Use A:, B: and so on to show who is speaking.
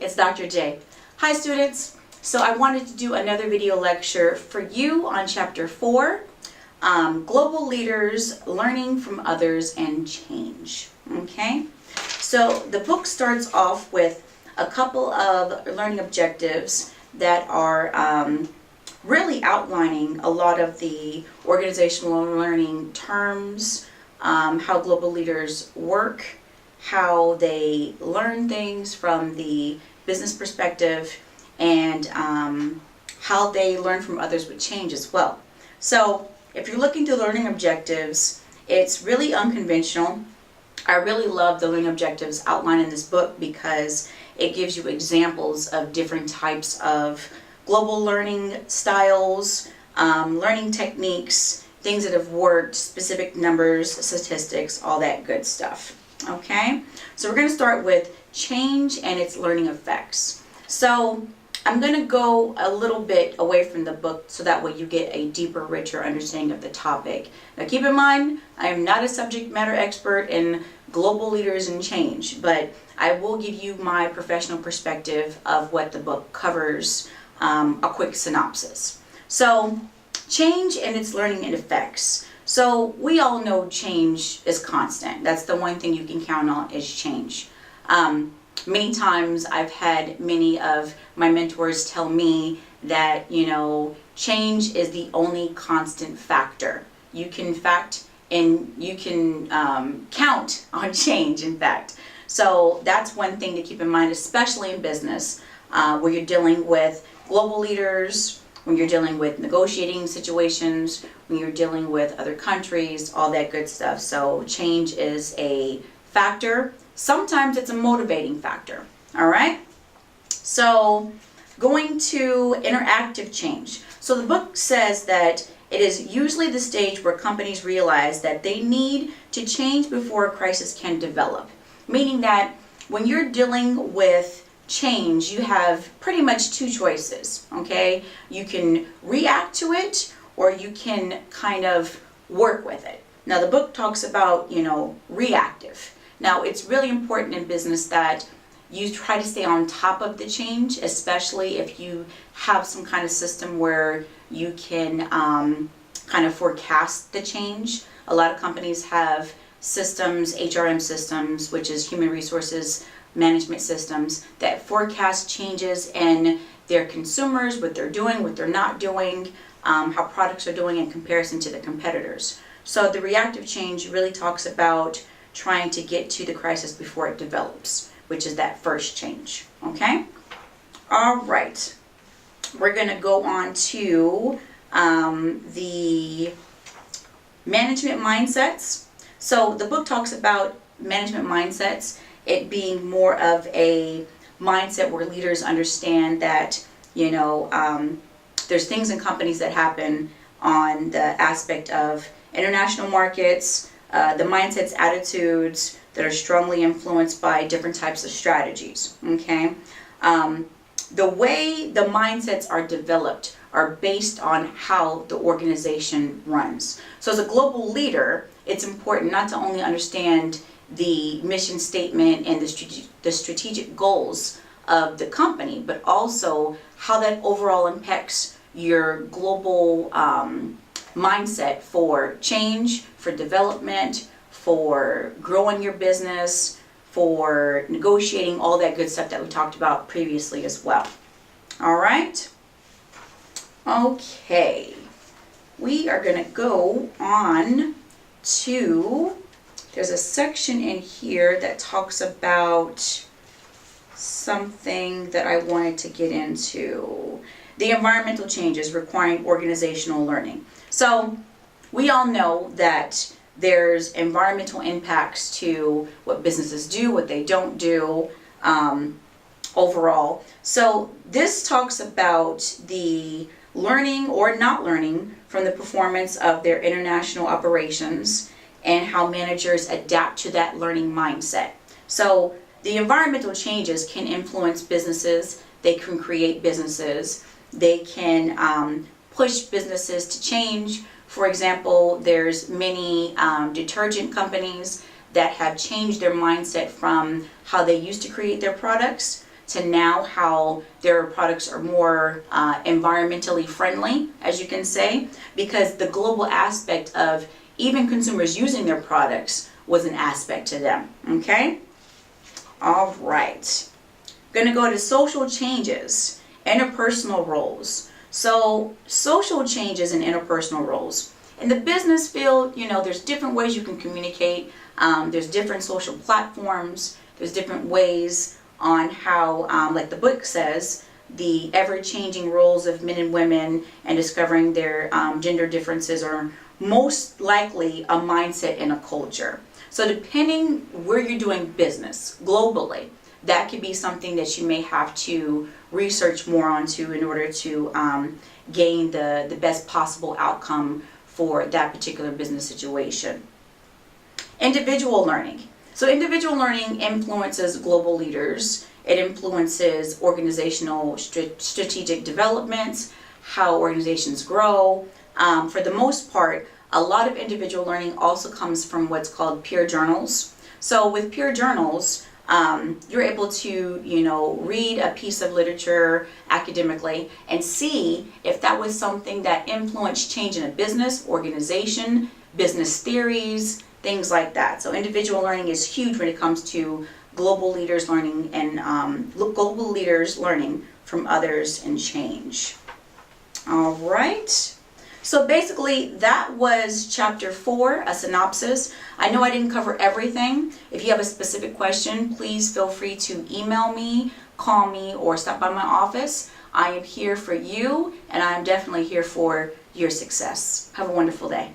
A: it's Dr. J. Hi students, so I wanted to do another video lecture for you on chapter 4, Global Leaders, Learning from Others and Change. Okay, so the book starts off with a couple of learning objectives that are really outlining a lot of the organizational learning terms, how global leaders work, how they learn things from the business perspective, and how they learn from others with change as well. So if you're looking to learning objectives, it's really unconventional. I really love the learning objectives outlined in this book because it gives you examples of different types of global learning styles, learning techniques, things that have worked, specific numbers, statistics, all that good stuff. Okay, so we're going to start with change and its learning effects. So I'm going to go a little bit away from the book so that way you get a deeper, richer understanding of the topic. Now keep in mind, I am not a subject matter expert in global leaders and change, but I will give you my professional perspective of what the book covers, a quick synopsis. So change and its learning and effects. So we all know change is constant. That's the one thing you can count on is change. Many times I've had many of my mentors tell me that, change is the only constant factor. You can count on change, in fact. So that's one thing to keep in mind, especially in business, where you're dealing with global leaders, when you're dealing with negotiating situations, when you're dealing with other countries, all that good stuff. So change is a factor. Sometimes it's a motivating factor. All right. So going to interactive change. So the book says that it is usually the stage where companies realize that they need to change before a crisis can develop. Meaning that when you're dealing with change, you have pretty much two choices, okay? You can react to it or you can kind of work with it. Now the book talks about, reactive. Now it's really important in business that you try to stay on top of the change, especially if you have some kind of system where you can kind of forecast the change. A lot of companies have systems, HRM systems, which is human resources management systems, that forecast changes in their consumers, what they're doing, what they're not doing, how products are doing in comparison to the competitors. So the reactive change really talks about trying to get to the crisis before it develops, which is that first change. Okay? All right. We're going to go on to the management mindsets. So the book talks about management mindsets, it being more of a mindset where leaders understand that, there's things in companies that happen on the aspect of international markets, the mindsets, attitudes that are strongly influenced by different types of strategies, okay? The way the mindsets are developed are based on how the organization runs. So as a global leader, it's important not to only understand the mission statement and the strategic goals of the company, but also how that overall impacts your global mindset for change, for development, for growing your business, for negotiating, all that good stuff that we talked about previously as well. All right. Okay. We are going to go on to, there's a section in here that talks about something that I wanted to get into. The environmental changes requiring organizational learning. So we all know that there's environmental impacts to what businesses do, what they don't do overall. So this talks about the learning or not learning from the performance of their international operations and how managers adapt to that learning mindset. So the environmental changes can influence businesses, they can create businesses, they can push businesses to change. For example, there's many detergent companies that have changed their mindset from how they used to create their products to now how their products are more environmentally friendly, as you can say, because the global aspect of even consumers using their products was an aspect to them. Okay? All right. Going to go to social changes, interpersonal roles. So social changes and interpersonal roles. In the business field, there's different ways you can communicate. There's different social platforms. There's different ways on how, like the book says, the ever-changing roles of men and women and discovering their gender differences are most likely a mindset and a culture. So depending where you're doing business globally, that could be something that you may have to research more onto in order to gain the best possible outcome for that particular business situation. Individual learning. So individual learning influences global leaders. It influences organizational strategic developments, how organizations grow. For the most part, a lot of individual learning also comes from what's called peer journals. So with peer journals, you're able to, read a piece of literature academically and see if that was something that influenced change in a business, organization, business theories, things like that. So individual learning is huge when it comes to global leaders learning and global leaders learning from others and change. All right. So basically that was chapter 4, a synopsis. I know I didn't cover everything. If you have a specific question, please feel free to email me, call me, or stop by my office. I am here for you, and I am definitely here for your success. Have a wonderful day.